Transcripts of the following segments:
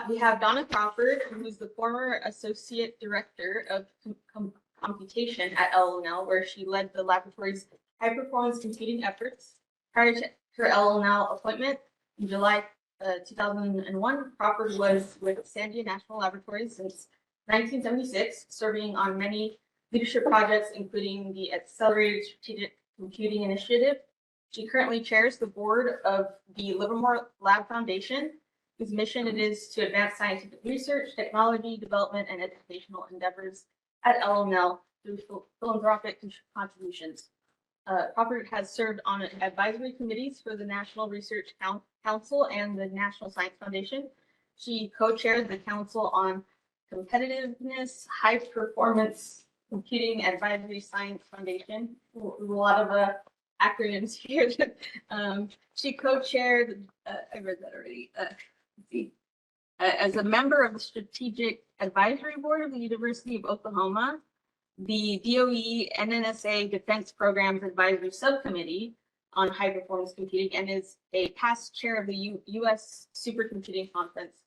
We have Donna Crawford, who's the former Associate Director of Computation at LLNL, where she led the laboratory's high-performance computing efforts. Prior to her LLNL appointment in July 2001, Crawford was with Sandia National Laboratories since 1976, serving on many leadership projects, including the Accelerated Strategic Computing Initiative. She currently chairs the board of the Livermore Lab Foundation, whose mission it is to advance scientific research, technology development, and educational endeavors at LLNL through philanthropic contributions. Crawford has served on advisory committees for the National Research Council and the National Science Foundation. She co-chaired the Council on Competitiveness, High Performance Computing Advisory Science Foundation. A lot of acronyms here. She co-chaired, I read that already. As a member of the Strategic Advisory Board of the University of Oklahoma, the DOE NNSA Defense Programs Advisory Subcommittee on High Performance Computing, and is a past chair of the U.S. Supercomputing Conference.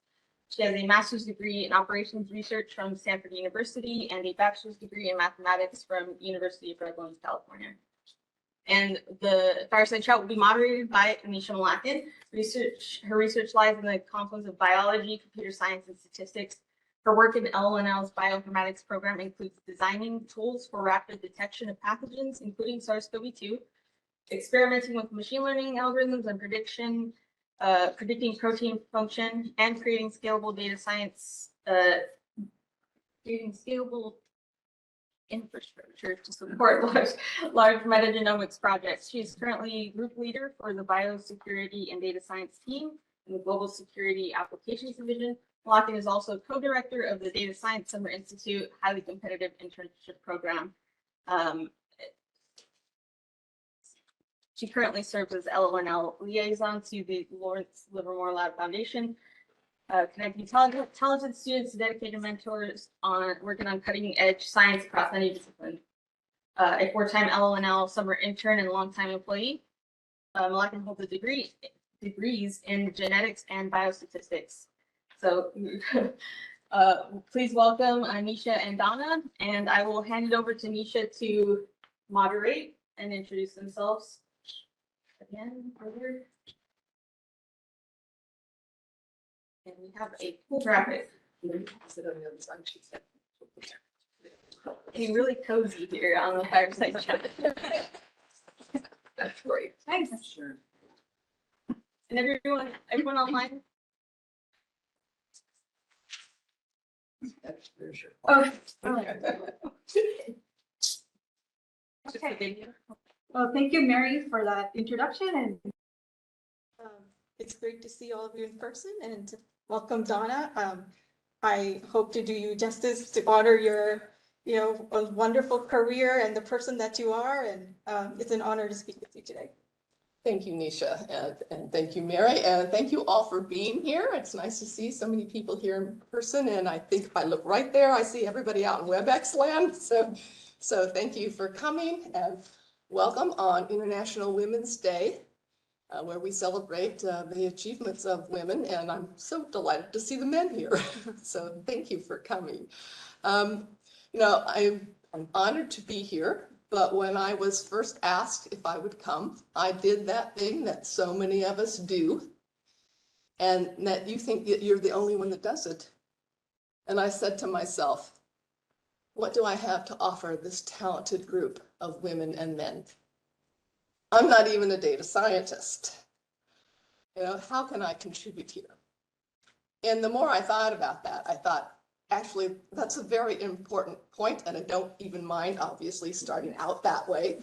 She has a master's degree in operations research from Stanford University and a bachelor's degree in mathematics from University of Redlands, California. And the Fireside Chat will be moderated by Nisha Mulakken. Her research lies in the confluence of biology, computer science, and statistics. Her work in LLNL's bioinformatics program includes designing tools for rapid detection of pathogens, including SARS-CoV-2, experimenting with machine learning algorithms and predicting protein function, and creating scalable data science, infrastructure to support large metagenomics projects. She is currently group leader for the biosecurity and data science team in the Global Security Applications Division. Mulakken is also co-director of the Data Science Summer Institute highly competitive internship program. She currently serves as LLNL liaison to the Lawrence Livermore Lab Foundation, connecting talented students to dedicated mentors working on cutting-edge science across many disciplines. A four-time LLNL summer intern and longtime employee, Mulakken holds degrees in genetics and biostatistics. So please welcome Nisha and Donna, and I will hand it over to Nisha to moderate and introduce themselves. Again, further. And we have a cool graphic. Hey, really cozy here on the Fireside Chat. That's great. Thanks. Sure. And everyone online? That's for sure. Oh, Okay. Well, thank you, Mary, for that introduction, and it's great to see all of you in person, and welcome, Donna. I hope to do you justice to honor your, a wonderful career and the person that you are, and it's an honor to speak with you today. Thank you, Nisha, and thank you, Mary, and thank you all for being here. It's nice to see so many people here in person, and I think if I look right there, I see everybody out in WebEx land. So thank you for coming, and welcome on International Women's Day, where we celebrate the achievements of women, and I'm so delighted to see the men here. So thank you for coming. I'm honored to be here. But when I was first asked if I would come, I did that thing that so many of us do, and that you think that you're the only one that does it. And I said to myself, what do I have to offer this talented group of women and men? I'm not even a data scientist. How can I contribute here? And the more I thought about that, I thought, actually, that's a very important point, and I don't even mind, obviously, starting out that way,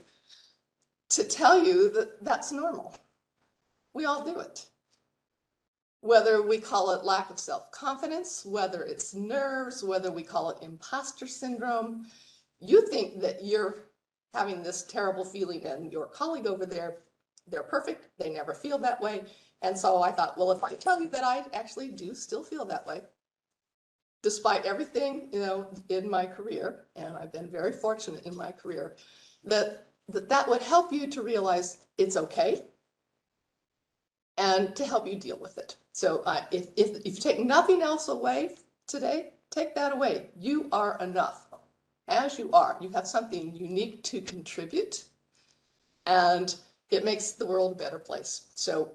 to tell you that that's normal. We all do it. Whether we call it lack of self-confidence, whether it's nerves, whether we call it imposter syndrome, you think that you're having this terrible feeling, and your colleague over there, they're perfect, they never feel that way. And so I thought, well, if I tell you that I actually do still feel that way, despite everything, in my career, and I've been very fortunate in my career, that would help you to realize it's okay. and to help you deal with it. So if you take nothing else away today, take that away. You are enough. As you are, you have something unique to contribute, and it makes the world a better place. So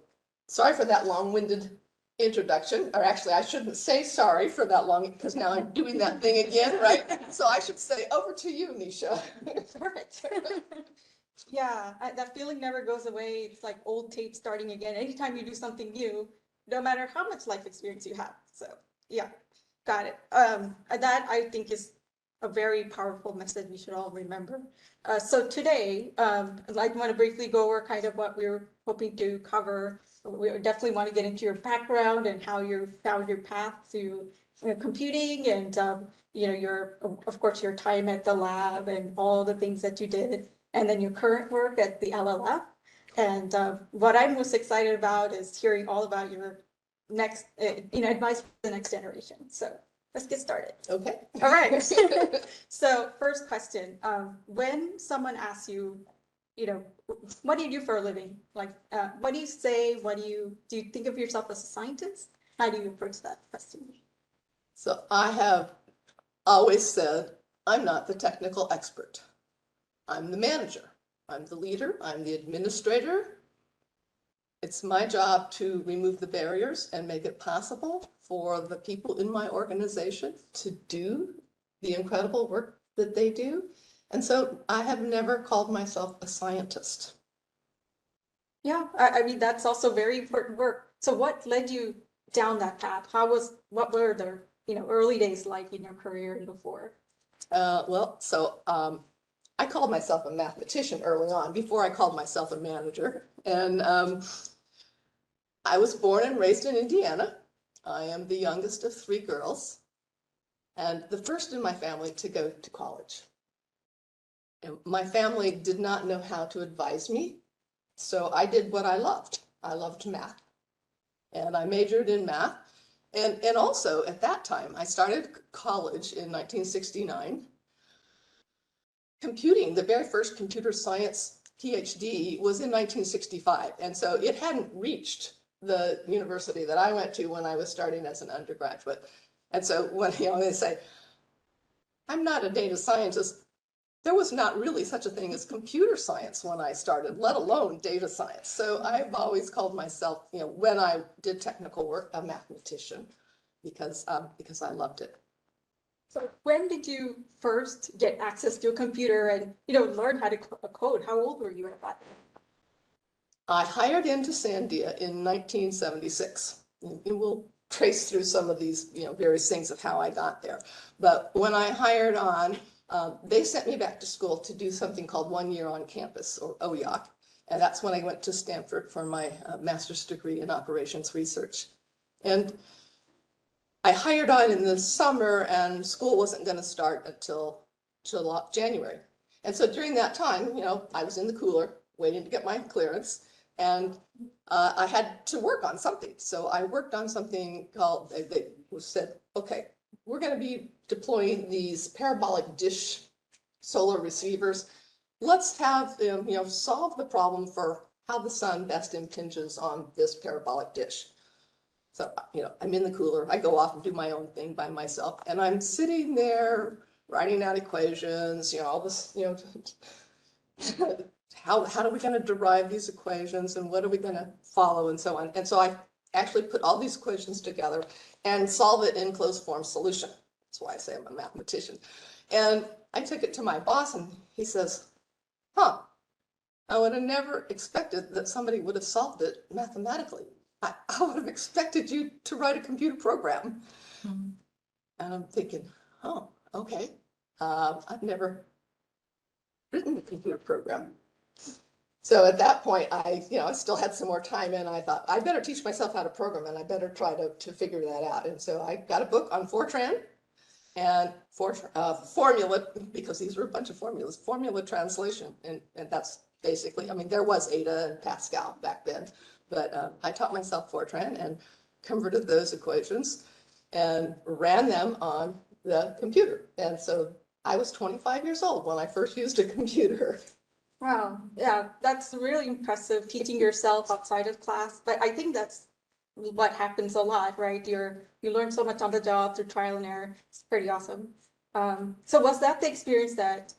sorry for that long-winded introduction, or actually I shouldn't say sorry for that long, because now I'm doing that thing again, right? So I should say over to you, Nisha. Perfect. Yeah, that feeling never goes away. It's like old tape starting again. Anytime you do something new, no matter how much life experience you have. So yeah, got it. That I think is a very powerful message we should all remember. So today, I'd like want to briefly go over kind of what we're hoping to cover. We definitely want to get into your background and how you found your path to computing and your, of course, your time at the lab and all the things that you did, and then your current work at the LLF. And what I'm most excited about is hearing all about your next, advice for the next generation. So let's get started. Okay. All right. So first question, when someone asks you, what do you do for a living? Like, what do you say? Do you think of yourself as a scientist? How do you approach that question? So I have always said, I'm not the technical expert. I'm the manager. I'm the leader. I'm the administrator. It's my job to remove the barriers and make it possible for the people in my organization to do the incredible work that they do. And so I have never called myself a scientist. Yeah, I mean, that's also very important work. So what led you down that path? What were the, early days like in your career and before? I called myself a mathematician early on, before I called myself a manager. And I was born and raised in Indiana. I am the youngest of 3 girls and the first in my family to go to college. And my family did not know how to advise me, so I did what I loved. I loved math, and I majored in math. And also at that time, I started college in 1969. Computing, the very first computer science PhD was in 1965. And so it hadn't reached the university that I went to when I was starting as an undergraduate. And so when they say, I'm not a data scientist, there was not really such a thing as computer science when I started, let alone data science. So I've always called myself, when I did technical work, a mathematician, because I loved it. So when did you first get access to a computer and, learn how to code? How old were you at that time? I hired into Sandia in 1976. And we'll trace through some of these, various things of how I got there. But when I hired on, they sent me back to school to do something called 1 year on campus, or OYOC. And that's when I went to Stanford for my master's degree in operations research. And I hired on in the summer, and school wasn't going to start until January. And so during that time, I was in the cooler waiting to get my clearance, and I had to work on something. So I worked on something called, they said, okay, we're going to be deploying these parabolic dish solar receivers. Let's have them, solve the problem for how the sun best impinges on this parabolic dish. So, I'm in the cooler. I go off and do my own thing by myself, and I'm sitting there writing out equations, all this, how are we going to derive these equations, and what are we going to follow, and so on. And so I actually put all these equations together and solve it in closed form solution. That's why I say I'm a mathematician. And I took it to my boss, and he says, I would have never expected that somebody would have solved it mathematically. I would have expected you to write a computer program. Mm-hmm. And I'm thinking, oh, okay. I've never written a computer program. So at that point, I still had some more time, and I thought, I better teach myself how to program, and I better try to figure that out. And so I got a book on Fortran and formula, because these were a bunch of formulas, formula translation. And that's basically, there was Ada and Pascal back then. But I taught myself Fortran and converted those equations and ran them on the computer. And so I was 25 years old when I first used a computer. Wow, yeah, that's really impressive, teaching yourself outside of class, but I think that's what happens a lot, right? You learn so much on the job through trial and error. It's pretty awesome. So was that the experience that,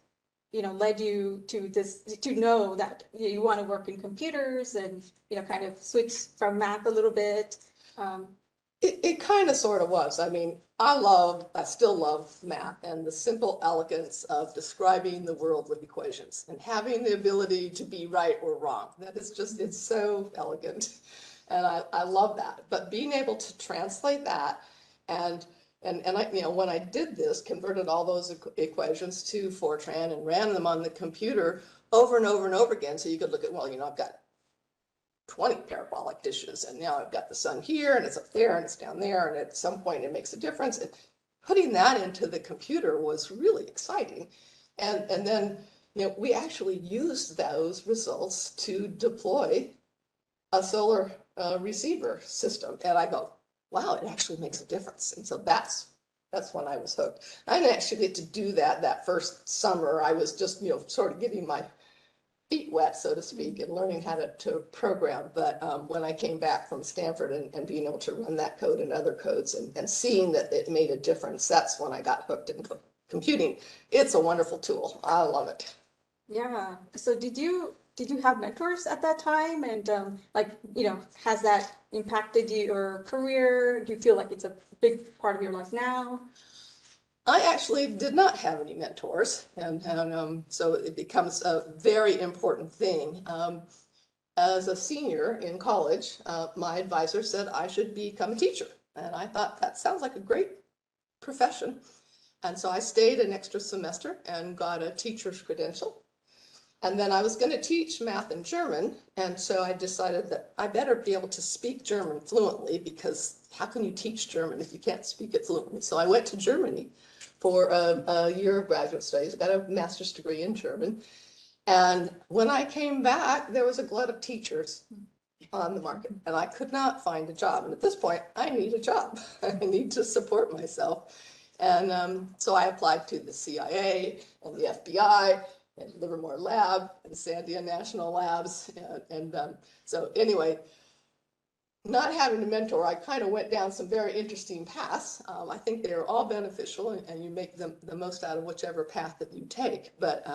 led you to this, to know that you want to work in computers and, kind of switch from math a little bit? Um, It kind of sort of was. I mean, I still love math and the simple elegance of describing the world with equations and having the ability to be right or wrong. That is just, it's so elegant. And I love that. But being able to translate that and I, when I did this, converted all those equations to Fortran and ran them on the computer over and over and over again. So you could look at, well, I've got 20 parabolic dishes, and now I've got the sun here, and it's up there, and it's down there, and at some point it makes a difference. And putting that into the computer was really exciting. And then, we actually used those results to deploy a solar receiver system. And I go, wow, it actually makes a difference. And so that's when I was hooked. I didn't actually get to do that first summer. I was just, sort of getting my feet wet, so to speak, and learning how to program. But when I came back from Stanford and being able to run that code and other codes and seeing that it made a difference, that's when I got hooked in computing. It's a wonderful tool. I love it. Yeah. So did you have mentors at that time? And has that impacted your career? Do you feel like it's a big part of your life now? I actually did not have any mentors, and so it becomes a very important thing. As a senior in college, my advisor said I should become a teacher, and I thought that sounds like a great profession. And so I stayed an extra semester and got a teacher's credential. And then I was going to teach math and German, and so I decided that I better be able to speak German fluently, because how can you teach German if you can't speak it fluently? So I went to Germany for a year of graduate studies, got a master's degree in German. And when I came back, there was a glut of teachers on the market, and I could not find a job. And at this point, I need a job. I need to support myself. And so I applied to the CIA and the FBI and Livermore Lab and Sandia National Labs. So anyway, not having a mentor, I kind of went down some very interesting paths. I think they are all beneficial, and you make the most out of whichever path that you take. But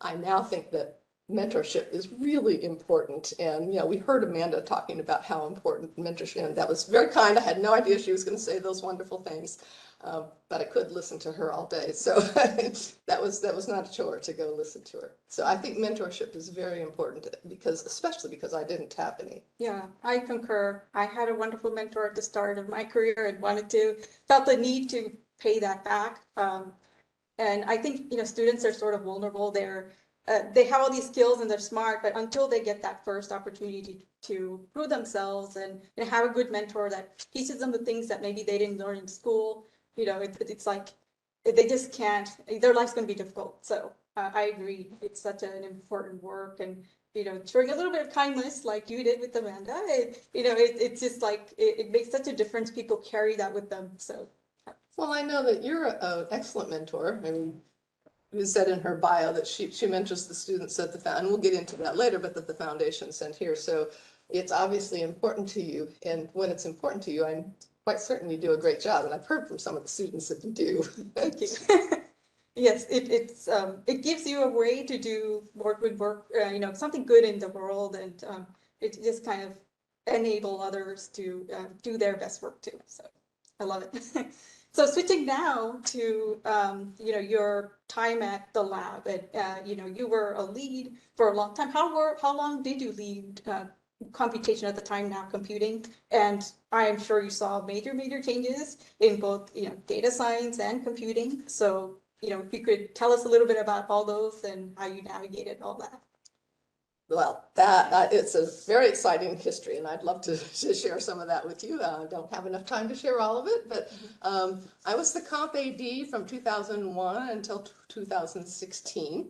I now think that mentorship is really important. And, we heard Amanda talking about how important mentorship, and that was very kind. I had no idea she was going to say those wonderful things. But I could listen to her all day. So that was not a chore to go listen to her. So I think mentorship is very important, especially because I didn't have any. Yeah, I concur. I had a wonderful mentor at the start of my career and felt the need to pay that back. And I think, students are sort of vulnerable. They have all these skills and they're smart, but until they get that first opportunity to prove themselves and have a good mentor that teaches them the things that maybe they didn't learn in school, it's like they just can't, their life's going to be difficult. So I agree. It's such an important work, and showing a little bit of kindness like you did with Amanda, it's just like it makes such a difference. People carry that with them. So. Well, I know that you're an excellent mentor. I mean, you said in her bio that she mentors the students at the foundation, and we'll get into that later, but that the foundation sent here. So it's obviously important to you. And when it's important to you, I'm quite certain you do a great job. And I've heard from some of the students that you do. Thank you. Yes, it gives you a way to do more good work, something good in the world, and it just kind of enable others to do their best work too. So I love it. So switching now to your time at the lab, and you were a lead for a long time. How long did you lead computation at the time, now computing? And I am sure you saw major changes in both data science and computing. So if you could tell us a little bit about all those and how you navigated all that. Well, it's a very exciting history, and I'd love to share some of that with you. I don't have enough time to share all of it, but I was the Comp AD from 2001 until 2016.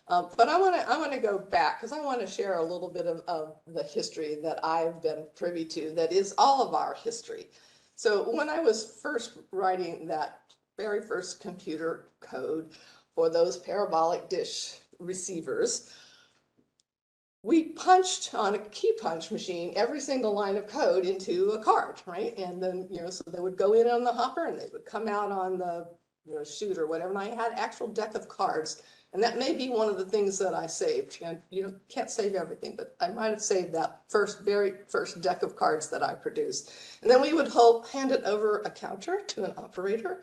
But I want to go back because I want to share a little bit of the history that I've been privy to that is all of our history. So when I was first writing that very first computer code for those parabolic dish receivers, we punched on a key punch machine every single line of code into a card, right? And then, so they would go in on the hopper and they would come out on the chute or whatever. And I had actual deck of cards. And that may be one of the things that I saved. And you can't save everything, but I might have saved that very first deck of cards that I produced. And then we would hand it over a counter to an operator,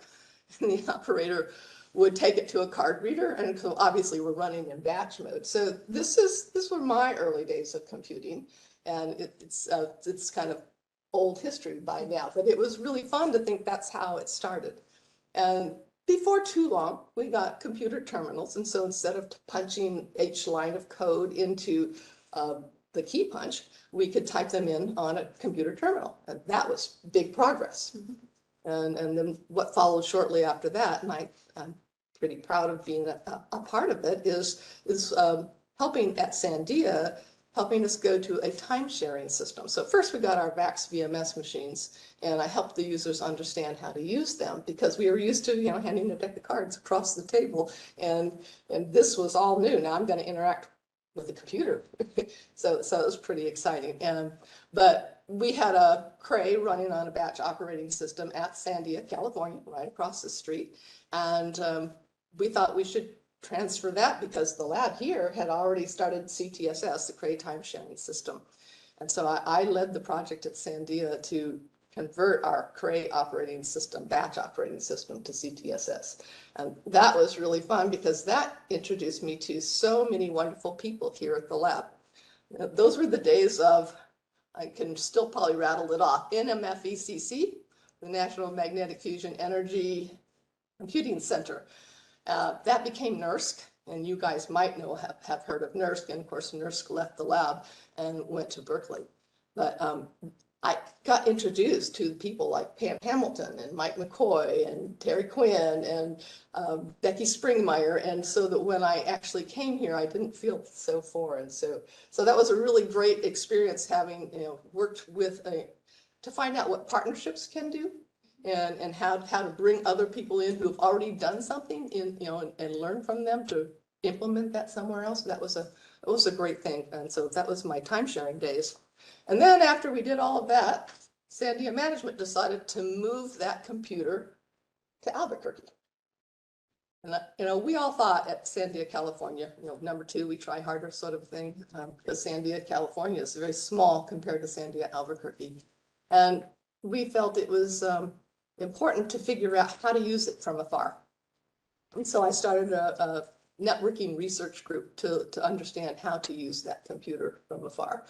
and the operator would take it to a card reader. And so obviously we're running in batch mode. So this were my early days of computing. And it's kind of old history by now, but it was really fun to think that's how it started. And before too long, we got computer terminals. And so instead of punching each line of code into the key punch, we could type them in on a computer terminal. And that was big progress. And then what followed shortly after that, and I'm pretty proud of being a part of it, is helping at Sandia, helping us go to a time-sharing system. So first we got our VAX VMS machines, and I helped the users understand how to use them because we were used to, handing a deck of cards across the table, and this was all new. Now I'm going to interact with the computer. so it was pretty exciting. But we had a Cray running on a batch operating system at Sandia, California, right across the street. And we thought we should transfer that because the lab here had already started CTSS, the Cray time sharing system. And so I led the project at Sandia to convert our Cray operating system, batch operating system, to CTSS. And that was really fun because that introduced me to so many wonderful people here at the lab. Those were the days of, I can still probably rattle it off, NMFECC, the National Magnetic Fusion Energy Computing Center. That became NERSC, and you guys might have heard of NERSC, and of course NERSC left the lab and went to Berkeley. But I got introduced to people like Pam Hamilton and Mike McCoy and Terry Quinn and Becky Springmeyer, and so that when I actually came here, I didn't feel so foreign. So that was a really great experience, having worked with to find out what partnerships can do. And how to bring other people in who have already done something and learn from them to implement that somewhere else. That was a great thing. And so that was my time sharing days. And then after we did all of that, Sandia management decided to move that computer to Albuquerque. And we all thought at Sandia, California, number two, we try harder sort of thing, because Sandia, California is very small compared to Sandia, Albuquerque. And we felt it was important to figure out how to use it from afar. And so I started a networking research group to understand how to use that computer from afar.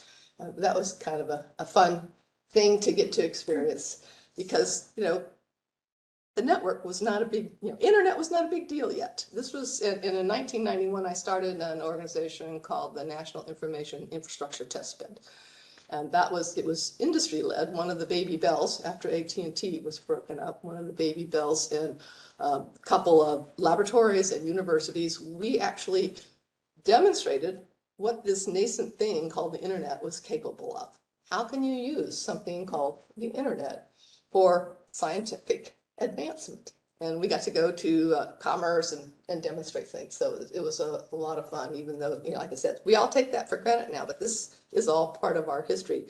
That was kind of a fun thing to get to experience because, the network was not a big, internet was not a big deal yet. This was in 1991, I started an organization called the National Information Infrastructure Test Bed. And it was industry led. One of the baby bells after AT&T was broken up, one of the baby bells in a couple of laboratories and universities, we actually demonstrated what this nascent thing called the internet was capable of. How can you use something called the internet for scientific advancement? And we got to go to Commerce and demonstrate things. So it was a lot of fun, even though, like I said, we all take that for granted now, but this is all part of our history.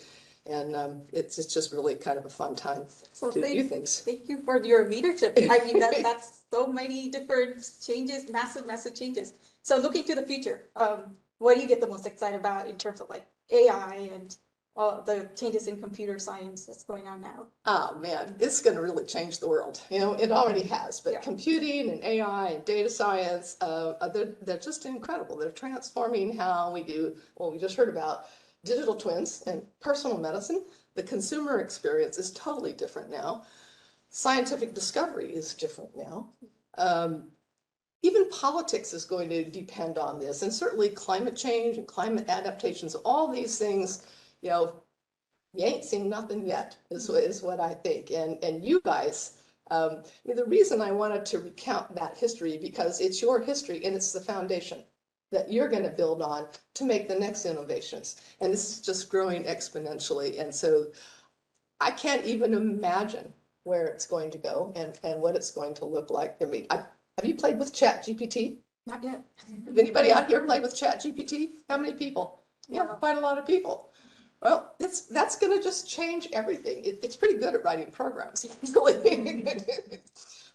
And it's just really kind of a fun time to do things. Thank you for your leadership. I mean, that's so many different changes, massive changes. So looking to the future, what do you get the most excited about in terms of like AI and all the changes in computer science that's going on now? Oh man, it's going to really change the world. It already has, but computing and AI and data science, they're just incredible. They're transforming how we do what we just heard about, digital twins and personal medicine. The consumer experience is totally different now. Scientific discovery is different now. Even politics is going to depend on this, and certainly climate change and climate adaptations, all these things, you ain't seen nothing yet, is what I think. And you guys, the reason I wanted to recount that history, because it's your history and it's the foundation that you're going to build on to make the next innovations. And this is just growing exponentially. And so I can't even imagine where it's going to go and what it's going to look like. I mean, have you played with ChatGPT? Not yet. Have anybody out here played with ChatGPT? How many people? Yeah, Wow. quite a lot of people. Well, that's going to just change everything. It's pretty good at writing programs, really.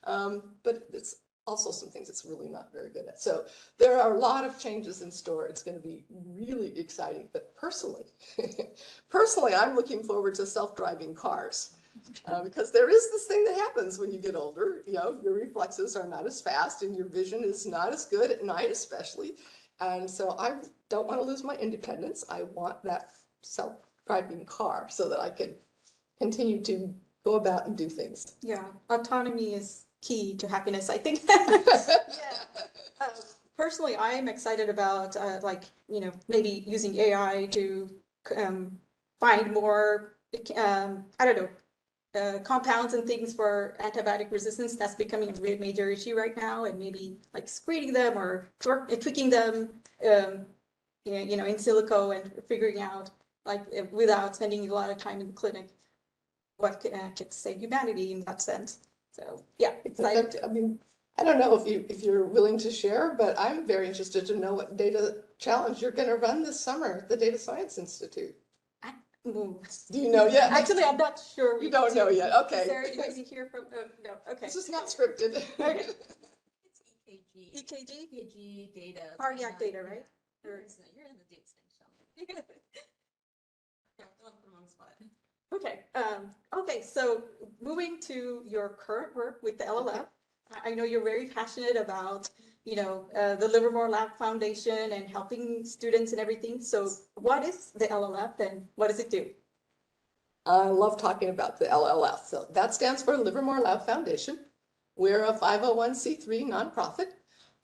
But it's also some things it's really not very good at. So there are a lot of changes in store. It's going to be really exciting. But personally, I'm looking forward to self-driving cars. Because there is this thing that happens when you get older, you know, your reflexes are not as fast and your vision is not as good at night, especially. And so I don't want to lose my independence. I want that self-driving car so that I can continue to go about and do things. Yeah, autonomy is key to happiness, I think. Um, Personally, I am excited about maybe using AI to find more, I don't know, compounds and things for antibiotic resistance. That's becoming a really major issue right now, and maybe like screening them or tweaking them, in silico and figuring out without spending a lot of time in the clinic what could save humanity in that sense. So yeah, excited. I mean, I don't know if you're willing to share, but I'm very interested to know what data challenge you're going to run this summer at the Data Science Institute. Do you know yet? Actually, I'm not sure. You don't know yet. Okay. Is there anything here from? No. Okay. This is not scripted. Okay. It's EKG. EKG? EKG data. Cardiac data, right? Or- You're in the data science. Yeah, don't put them on the spot. Okay. Okay. So moving to your current work with the LLF, I know you're very passionate about, the Livermore Lab Foundation and helping students and everything. So what is the LLF and what does it do? I love talking about the LLF. So that stands for Livermore Lab Foundation. We're a 501c3 nonprofit,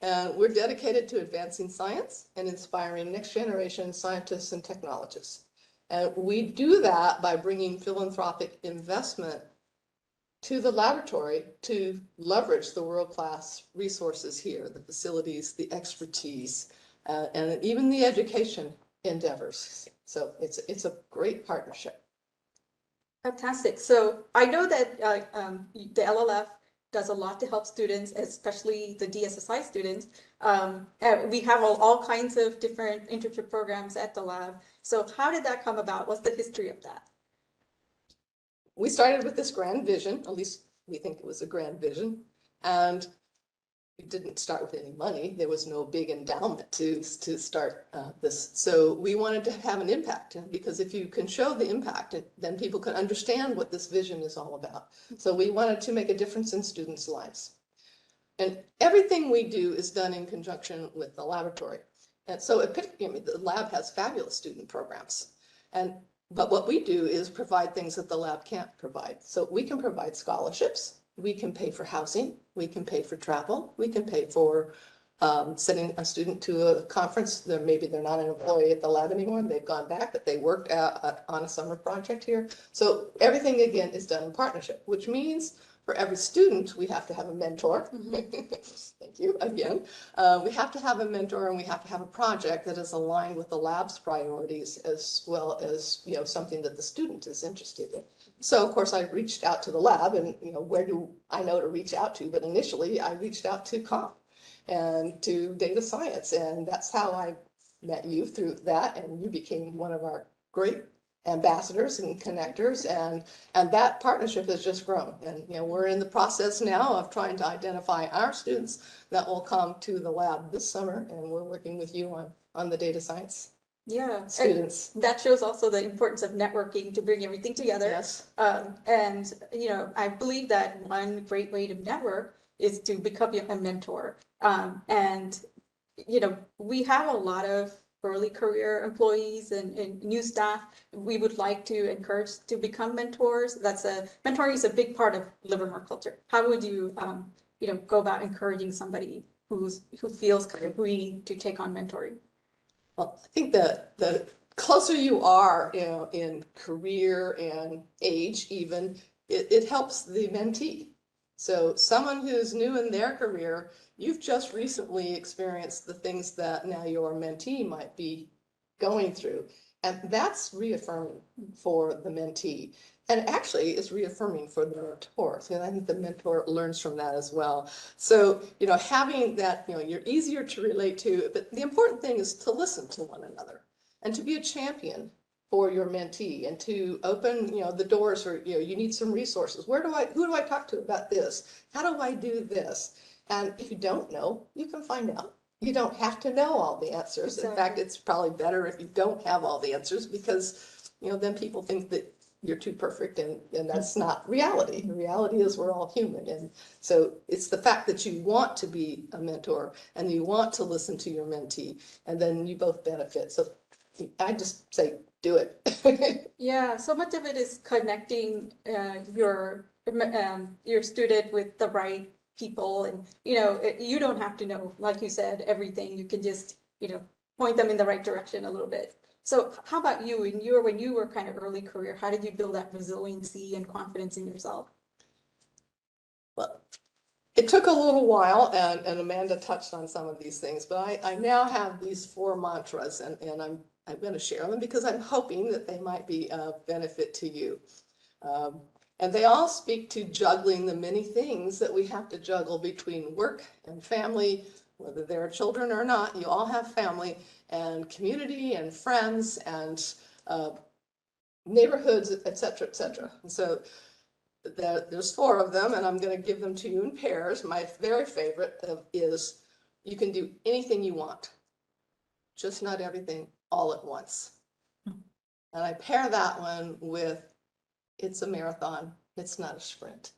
and we're dedicated to advancing science and inspiring next generation scientists and technologists. And we do that by bringing philanthropic investment to the laboratory to leverage the world-class resources here, the facilities, the expertise, and even the education endeavors. So it's a great partnership. Fantastic. So I know that the LLF does a lot to help students, especially the DSSI students. We have all kinds of different internship programs at the lab. So how did that come about? What's the history of that? We started with this grand vision, at least we think it was a grand vision, and we didn't start with any money. There was no big endowment to start this. So we wanted to have an impact, because if you can show the impact, then people can understand what this vision is all about. So we wanted to make a difference in students' lives. And everything we do is done in conjunction with the laboratory. And so the lab has fabulous student programs. But what we do is provide things that the lab can't provide. So we can provide scholarships, we can pay for housing, we can pay for travel, we can pay for sending a student to a conference. Maybe they're not an employee at the lab anymore, they've gone back, but they worked on a summer project here. So everything, again, is done in partnership, which means for every student, we have to have a mentor. Thank you again. We have to have a mentor, and we have to have a project that is aligned with the lab's priorities, as well as something that the student is interested in. So of course I reached out to the lab, and where do I know to reach out to? But initially I reached out to Comp and to data science, and that's how I met you through that, and you became one of our great ambassadors and connectors, and that partnership has just grown. And we're in the process now of trying to identify our students that will come to the lab this summer, and we're working with you on the data science students. And that shows also the importance of networking to bring everything together. Yes. And I believe that one great way to network is to become a mentor. And we have a lot of early career employees and new staff. We would like to encourage to become mentors. Mentoring is a big part of Livermore culture. How would you, go about encouraging somebody who feels kind of green to take on mentoring? Well, I think that the closer you are, in career and age, even, it helps the mentee. So someone who's new in their career, you've just recently experienced the things that now your mentee might be going through. And that's reaffirming for the mentee. And actually it's reaffirming for the mentor. So I think the mentor learns from that as well. So, having that, you're easier to relate to, but the important thing is to listen to one another. and to be a champion for your mentee and to open, the doors for, you need some resources. Who do I talk to about this? How do I do this? And if you don't know, you can find out. You don't have to know all the answers. In fact, Exactly. it's probably better if you don't have all the answers because, then people think that you're too perfect and that's not reality. The reality is we're all human. And so it's the fact that you want to be a mentor and you want to listen to your mentee and then you both benefit. So I just say, do it. Yeah, so much of it is connecting your student with the right people, and you don't have to know, like you said, everything. You can just point them in the right direction a little bit. So how about you? When you were kind of early career, how did you build that resiliency and confidence in yourself? Well, it took a little while, and Amanda touched on some of these things, but I now have these 4 mantras, and I'm going to share them because I'm hoping that they might be of benefit to you. And they all speak to juggling the many things that we have to juggle between work and family, whether there are children or not. You all have family and community and friends and neighborhoods, et cetera, et cetera. And so there's 4 of them, and I'm going to give them to you in pairs. My very favorite is you can do anything you want, just not everything all at once. And I pair that one with it's a marathon, it's not a sprint.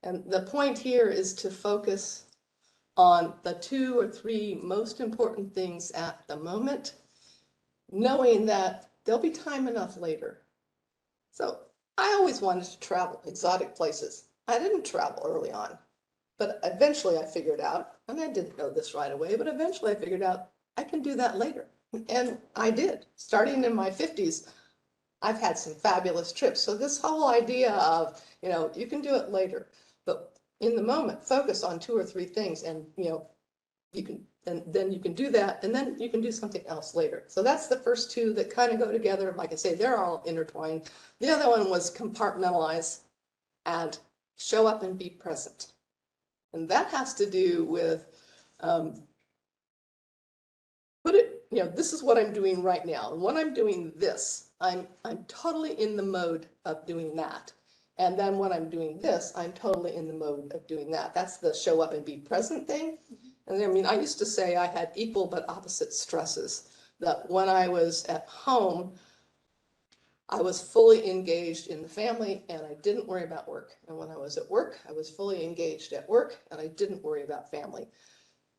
And the point here is to focus on the 2 or 3 most important things at the moment, knowing that there'll be time enough later. So I always wanted to travel exotic places. I didn't travel early on, but eventually I figured out, and I didn't know this right away, but eventually I figured out I can do that later. And I did. Starting in my 50s, I've had some fabulous trips. So this whole idea of, you can do it later, but in the moment, focus on 2 or 3 things and, you can, and then you can do that, and then you can do something else later. So that's the first 2 that kind of go together. Like I say, they're all intertwined. The other one was compartmentalize and show up and be present. And that has to do with, this is what I'm doing right now. And when I'm doing this, I'm totally in the mode of doing that. And then when I'm doing this, I'm totally in the mode of doing that. That's the show up and be present thing. And I used to say I had equal but opposite stresses. That when I was at home, I was fully engaged in the family and I didn't worry about work. And when I was at work, I was fully engaged at work and I didn't worry about family.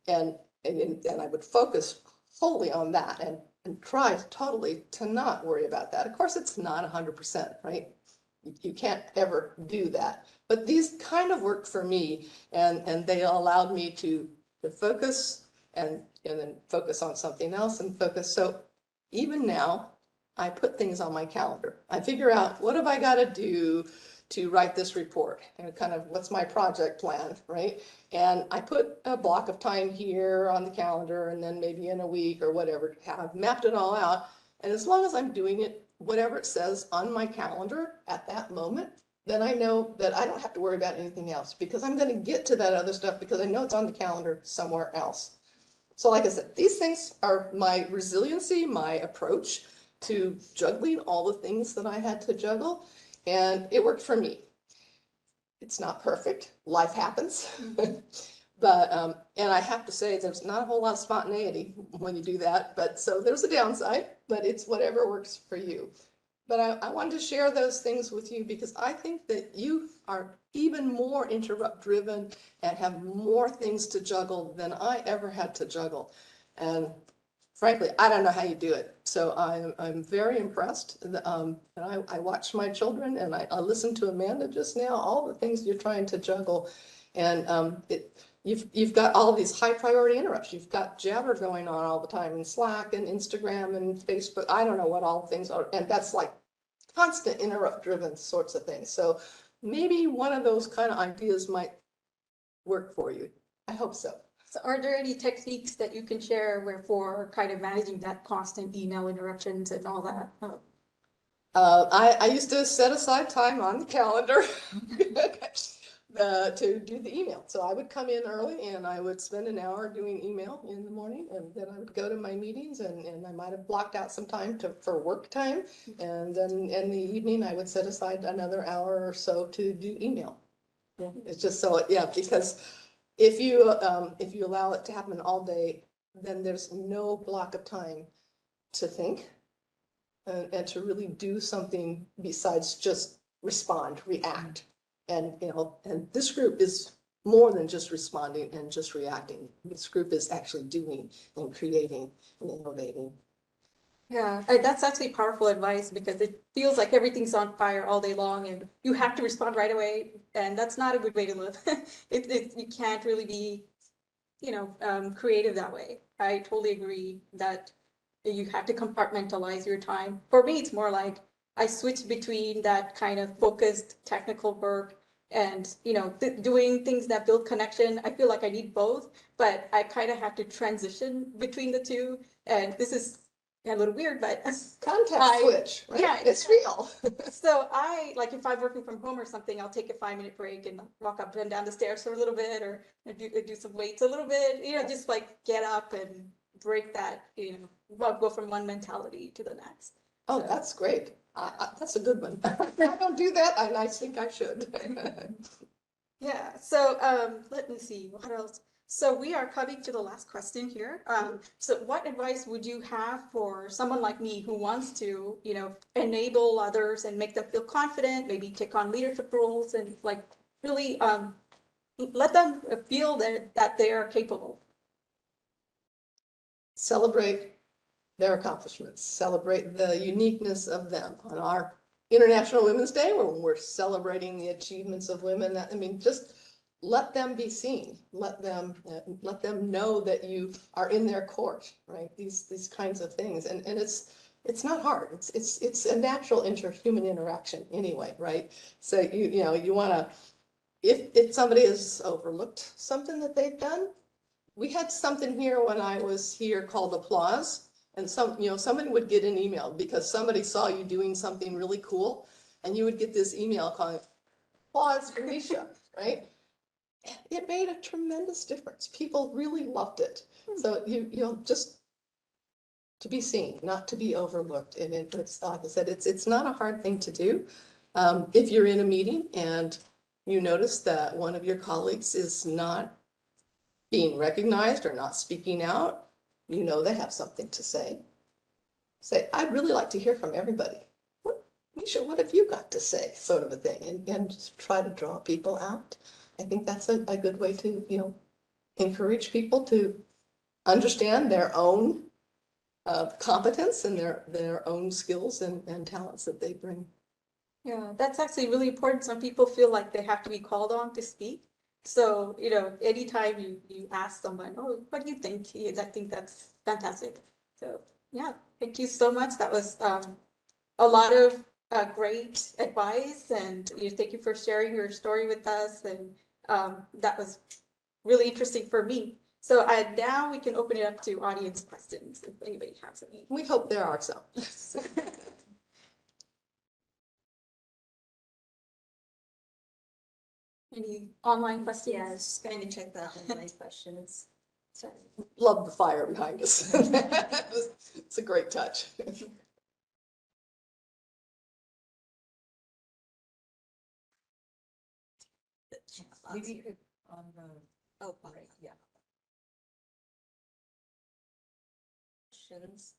And I would focus wholly on that and try totally to not worry about that. Of course, it's not 100%, right? You can't ever do that. But these kind of worked for me, and they allowed me to focus and then focus on something else and focus. So even now, I put things on my calendar. I figure out what have I got to do to write this report and kind of what's my project plan, right? And I put a block of time here on the calendar and then maybe in a week or whatever. I've mapped it all out. And as long as I'm doing it, whatever it says on my calendar at that moment, then I know that I don't have to worry about anything else because I'm going to get to that other stuff because I know it's on the calendar somewhere else. So like I said, these things are my resiliency, my approach to juggling all the things that I had to juggle. And it worked for me. It's not perfect. Life happens. But, and I have to say, there's not a whole lot of spontaneity when you do that. But so there's a downside, but it's whatever works for you. But I wanted to share those things with you because I think that you are even more interrupt driven and have more things to juggle than I ever had to juggle. And frankly, I don't know how you do it. So I'm very impressed. And I watch my children and I listen to Amanda just now, all the things you're trying to juggle. And you've got all these high priority interrupts. You've got Jabber going on all the time in Slack and Instagram and Facebook. I don't know what all things are. And that's like constant interrupt driven sorts of things. So maybe one of those kind of ideas might work for you. I hope so. So are there any techniques that you can share for kind of managing that constant email interruptions and all that? I used to set aside time on the calendar. to do the email. So I would come in early and I would spend an hour doing email in the morning, and then I would go to my meetings, and I might have blocked out some time for work time. And then in the evening, I would set aside another hour or so to do email. It's just so, yeah, because if you allow it to happen all day, then there's no block of time to think and to really do something besides just respond, react. And, and this group is more than just responding and just reacting. This group is actually doing and creating and innovating. Yeah, that's actually powerful advice because it feels like everything's on fire all day long and you have to respond right away. And that's not a good way to live. You can't really be, creative that way. I totally agree that you have to compartmentalize your time. For me, it's more like I switch between that kind of focused technical work and, doing things that build connection. I feel like I need both, but I kind of have to transition between the two. And this is a little weird, but Context switch, right? yeah, It's real. so like if I'm working from home or something, I'll take a 5-minute break and walk up and down the stairs for a little bit, or do some weights a little bit, just like get up and break that, go from one mentality to the next. Oh, that's great. That's a good one. I don't do that, and I think I should. Yeah, so let me see, what else? So we are coming to the last question here. So what advice would you have for someone like me who wants to, enable others and make them feel confident, maybe take on leadership roles and like really let them feel that they are capable? Celebrate their accomplishments, celebrate the uniqueness of them. On our International Women's Day, when we're celebrating the achievements of women, just let them be seen. Let them know that you are in their court, right? These kinds of things, and it's not hard. It's a natural human interaction anyway, right? So you want to, if somebody has overlooked something that they've done. We had something here when I was here called applause, and somebody would get an email because somebody saw you doing something really cool, and you would get this email calling applause for Nisha, right? It made a tremendous difference. People really loved it. So just to be seen, not to be overlooked. And it's like I said, it's not a hard thing to do. If you're in a meeting and you notice that one of your colleagues is not being recognized or not speaking out, they have something to say. Say, I'd really like to hear from everybody. Nisha, what have you got to say? Sort of a thing, and just try to draw people out. I think that's a good way to, encourage people to understand their own competence and their own skills and talents that they bring. Yeah, that's actually really important. Some people feel like they have to be called on to speak. So, anytime you ask someone, oh, what do you think? I think that's fantastic. So, yeah, thank you so much. That was a lot of great advice, and thank you for sharing your story with us. And that was really interesting for me. So now we can open it up to audience questions if anybody has any. We hope there are some. Any online questions? Yeah, I was just going to check the online questions. Sorry. Love the fire behind us. It's a great touch. Maybe on the, oh, right, yeah. Questions.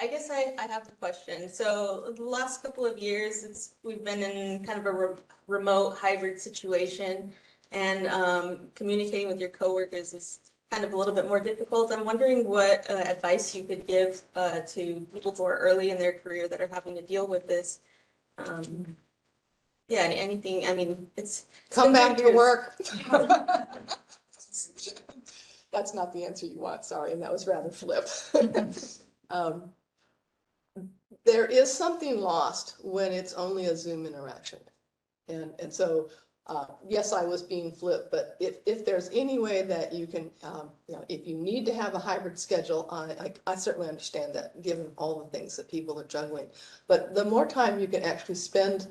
I guess I have the question. So the last couple of years, we've been in kind of a remote hybrid situation, and communicating with your coworkers is kind of a little bit more difficult. I'm wondering what advice you could give to people who are early in their career that are having to deal with this. Yeah, anything. I mean, it's Come back to years. work. That's not the answer you want, sorry, and that was rather flip. There is something lost when it's only a Zoom interaction. And so, yes, I was being flip, but if there's any way that you can, if you need to have a hybrid schedule, I certainly understand that, given all the things that people are juggling. But the more time you can actually spend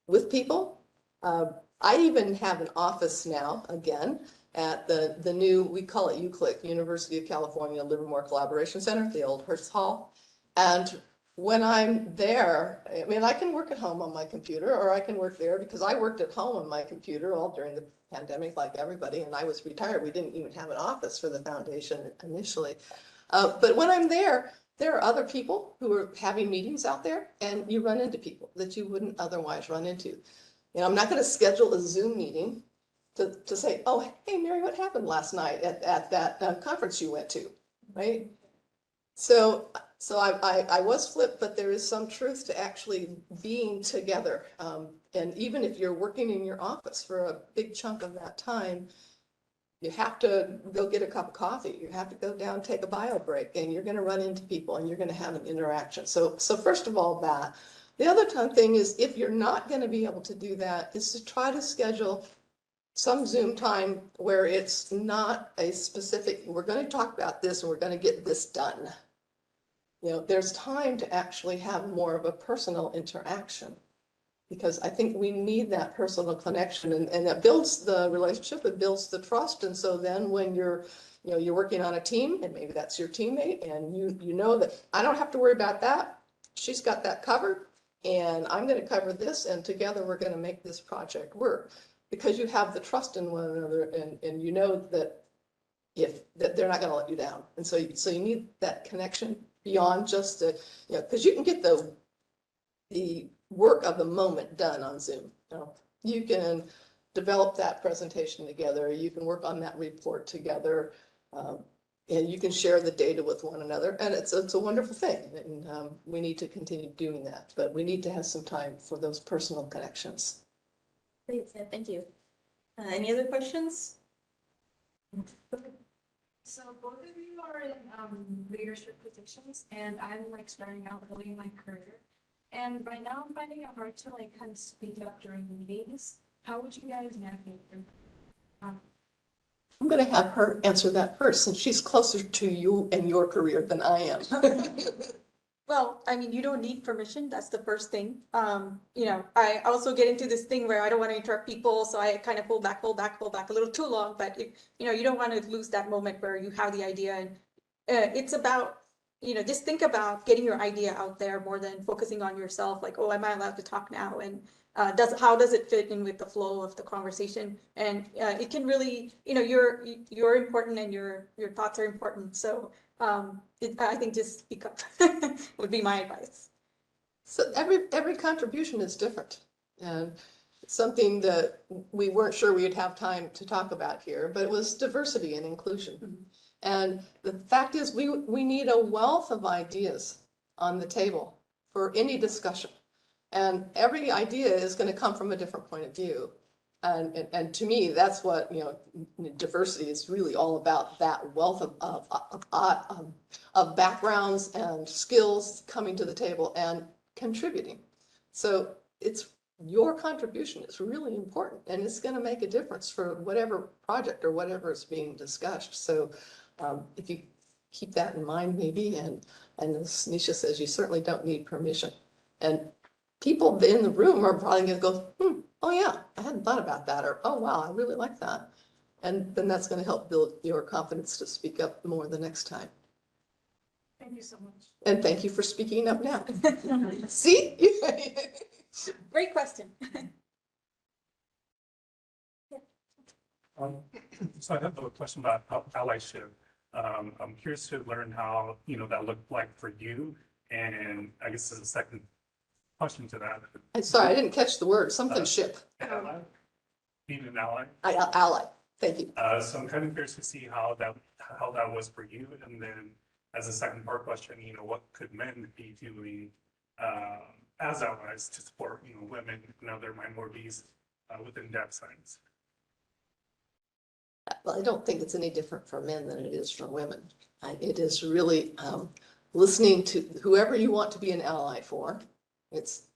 with people, I even have an office now, again, at the new, we call it UCLIC, University of California Livermore Collaboration Center, the old Hearst Hall. And when I'm there, I mean, I can work at home on my computer, or I can work there, because I worked at home on my computer all during the pandemic, like everybody, and I was retired. We didn't even have an office for the foundation initially. But when I'm there are other people who are having meetings out there, and you run into people that you wouldn't otherwise run into. You know, I'm not going to schedule a Zoom meeting to say, oh, hey, Mary, what happened last night at that conference you went to, right? So I was flipped, but there is some truth to actually being together. And even if you're working in your office for a big chunk of that time, you have to go get a cup of coffee. You have to go down, take a bio break, and you're going to run into people and you're going to have an interaction. So first of all, that. The other thing is, if you're not going to be able to do that, is to try to schedule some Zoom time where it's not a specific, we're going to talk about this and we're going to get this done. You know, there's time to actually have more of a personal interaction, because I think we need that personal connection, and that builds the relationship, it builds the trust. And so then when you're working on a team, and maybe that's your teammate, and you know that I don't have to worry about that. She's got that covered, and I'm going to cover this, and together we're going to make this project work, because you have the trust in one another, and you know that that they're not going to let you down. And so you need that connection beyond just the, because you can get the work of the moment done on Zoom. You can develop that presentation together, you can work on that report together, and you can share the data with one another, and it's a wonderful thing, and we need to continue doing that, but we need to have some time for those personal connections. Great, yeah, thank you. Any other questions? So both of you are in leadership positions, and I'm like starting out early in my career. And right now I'm finding it hard to like kind of speak up during meetings. How would you guys navigate them? I'm going to have her answer that first, since she's closer to you and your career than I am. Well, I mean, you don't need permission. That's the first thing. I also get into this thing where I don't want to interrupt people, so I kind of pull back a little too long. But you don't want to lose that moment where you have the idea, and it's about, just think about getting your idea out there more than focusing on yourself. Like, oh, am I allowed to talk now? And how does it fit in with the flow of the conversation? And it can really, you're important, and your thoughts are important. So I think just speak up would be my advice. So every contribution is different, and it's something that we weren't sure we'd have time to talk about here, but it was diversity and inclusion. Mm-hmm. And the fact is, we need a wealth of ideas on the table for any discussion, and every idea is going to come from a different point of view. And to me, that's what, diversity is really all about, that wealth of backgrounds and skills coming to the table and contributing. So your contribution is really important, and it's going to make a difference for whatever project or whatever is being discussed. So if you keep that in mind, maybe, and as Nisha says, you certainly don't need permission. And people in the room are probably going to go, oh yeah, I hadn't thought about that, or oh wow, I really like that. And then that's going to help build your confidence to speak up more the next time. Thank you so much. And thank you for speaking up now. See? Great question. So I have a question about allyship. I'm curious to learn how, that looked like for you. And I guess as a second question to that. I'm sorry, I didn't catch the word, something ship. Ally? Being an ally? Ally, thank you. So I'm kind of curious to see how that was for you. And then as a second part question, what could men be doing as allies to support, women and other minorities within data science? Well, I don't think it's any different for men than it is for women. It is really listening to whoever you want to be an ally for. It's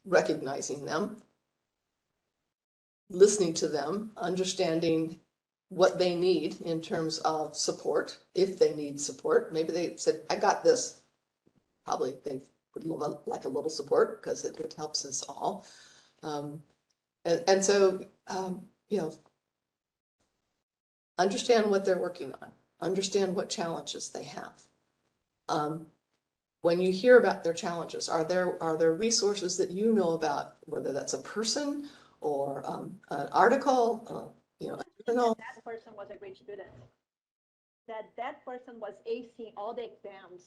recognizing them, listening to them, understanding what they need in terms of support, if they need support. Maybe they said, I got this. Probably they would like a little support, because it helps us all. And so, you know, understand what they're working on, understand what challenges they have. When you hear about their challenges, are there resources that you know about, whether that's a person or an article, you know, I don't know. That person was a great student. That person was acing all the exams.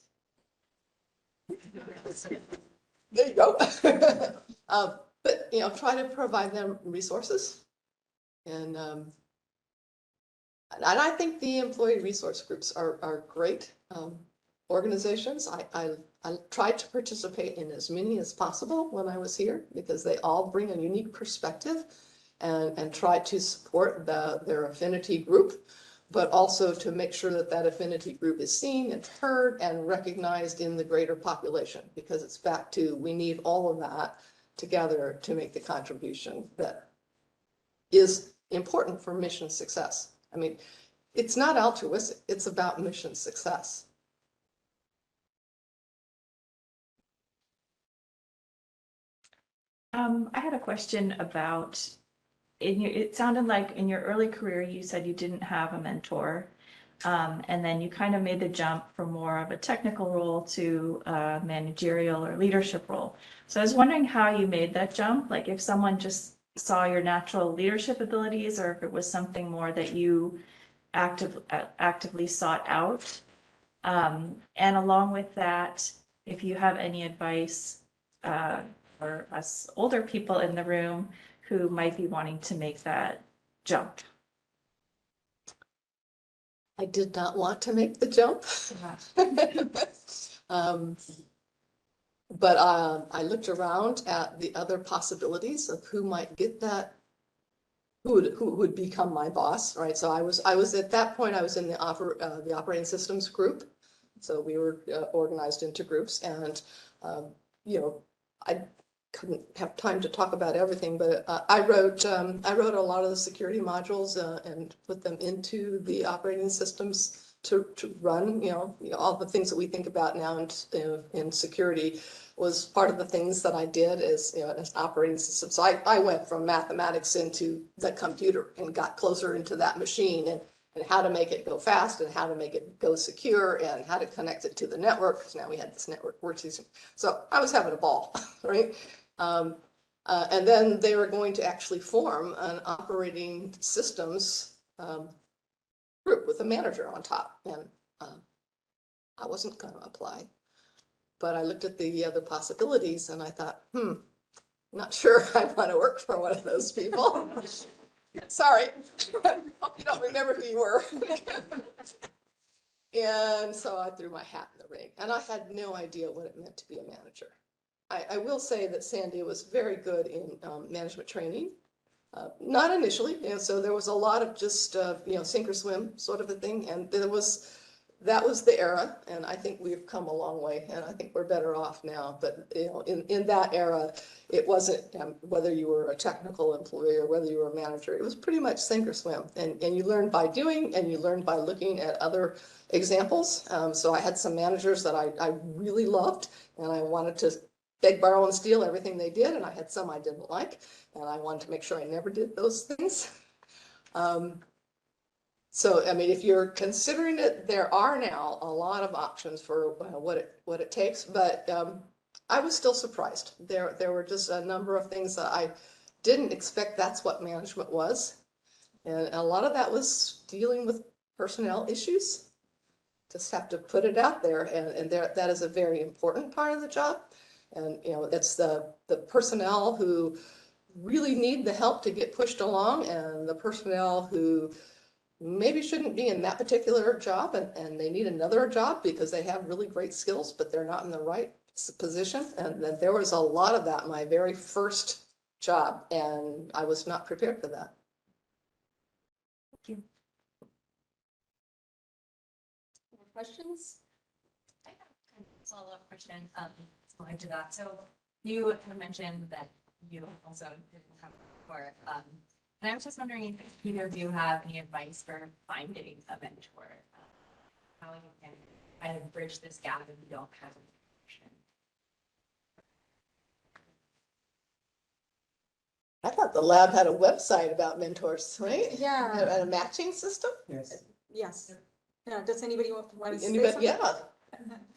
There you go. But, you know, try to provide them resources. And I think the employee resource groups are great organizations. I tried to participate in as many as possible when I was here because they all bring a unique perspective and try to support their affinity group, but also to make sure that that affinity group is seen and heard and recognized in the greater population, because it's back to, we need all of that together to make the contribution that is important for mission success. I mean, it's not altruistic, it's about mission success. I had a question about, it sounded like in your early career, you said you didn't have a mentor. And then you kind of made the jump from more of a technical role to a managerial or leadership role. So I was wondering how you made that jump, like if someone just saw your natural leadership abilities, or if it was something more that you actively sought out. And along with that, if you have any advice for us older people in the room who might be wanting to make that jump. I did not want to make the jump. But I looked around at the other possibilities of who might get that, who would become my boss, right? So I was at that point, I was in the operating systems group. So we were organized into groups, and you know, I couldn't have time to talk about everything, but I wrote a lot of the security modules and put them into the operating systems to run, you know, all the things that we think about now in security was part of the things that I did as, you know, as operating system. So I went from mathematics into the computer and got closer into that machine and how to make it go fast and how to make it go secure and how to connect it to the network, because now we had this network workstation. So I was having a ball, right? And then they were going to actually form an operating systems group with a manager on top. And I wasn't going to apply, but I looked at the other possibilities and I thought, not sure I want to work for one of those people. Sorry, hope you don't remember who you were. And so I threw my hat in the ring, and I had no idea what it meant to be a manager. I will say that Sandia was very good in management training. Not initially, you know, so there was a lot of just, you know, sink or swim sort of a thing. And that was the era. And I think we've come a long way, and I think we're better off now. But, you know, in that era, it wasn't whether you were a technical employee or whether you were a manager. It was pretty much sink or swim. And you learn by doing, and you learn by looking at other examples. So I had some managers that I really loved, and I wanted to beg, borrow, and steal everything they did. And I had some I didn't like, and I wanted to make sure I never did those things. So, I mean, if you're considering it, there are now a lot of options for what it takes, but I was still surprised. There were just a number of things that I didn't expect that's what management was. And a lot of that was dealing with personnel issues. Just have to put it out there, and that is a very important part of the job. And, you know, it's the personnel who really need the help to get pushed along, and the personnel who maybe shouldn't be in that particular job, and they need another job because they have really great skills, but they're not in the right position. And then there was a lot of that in my very first job, and I was not prepared for that. Thank you. More questions? I have kind of a follow-up question going to that. So you had mentioned that you also didn't have before. And I was just wondering if either of you have any advice for finding a mentor, how you can kind of bridge this gap if you don't have a I thought the lab had a website about mentors, right? Yeah. And a matching system? Yes. Yes. Yeah, does anybody want to say Anybody, something?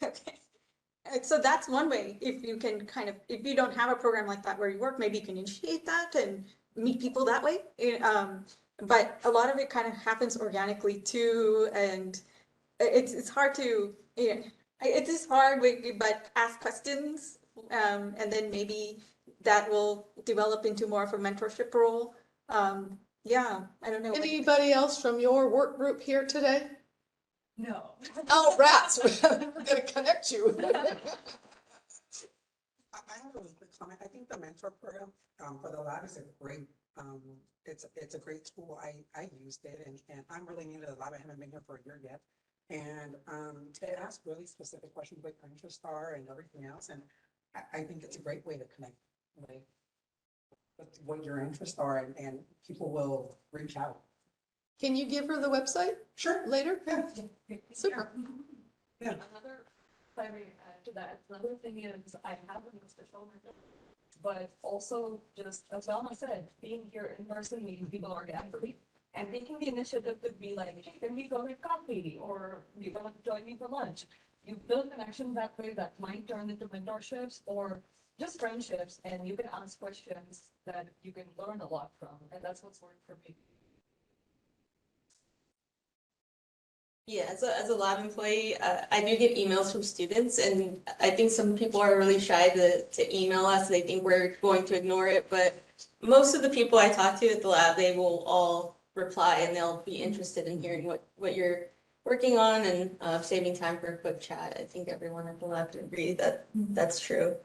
yeah. Okay. So that's one way, if you can kind of, if you don't have a program like that where you work, maybe you can initiate that and meet people that way. But a lot of it kind of happens organically too, and it's hard to, it is hard, but ask questions, and then maybe that will develop into more of a mentorship role. Yeah, I don't know. Anybody else from your work group here today? No. Oh, rats, we're gonna connect you. I have a quick comment. I think the mentor program for the lab is a great, it's a great tool. I used it and I'm really new to the lab. I haven't been here for a year yet. And to ask really specific questions what your interests are and everything else. And I think it's a great way to connect with what your interests are and people will reach out. Can you give her the website Sure. later? Yeah. Super. Yeah. Another, if I may add to that, another thing is I have an official mentor, but also just, as Velma said, being here in person, meeting people organically, and taking the initiative to be like, hey, can we go get coffee, or you want to join me for lunch? You build connections that way that might turn into mentorships or just friendships, and you can ask questions that you can learn a lot from, and that's what's worked for me. Yeah, as a lab employee, I do get emails from students, and I think some people are really shy to email us. They think we're going to ignore it, but most of the people I talk to at the lab, they will all reply and they'll be interested in hearing what you're working on and saving time for a quick chat. I think everyone at the lab would agree that that's true.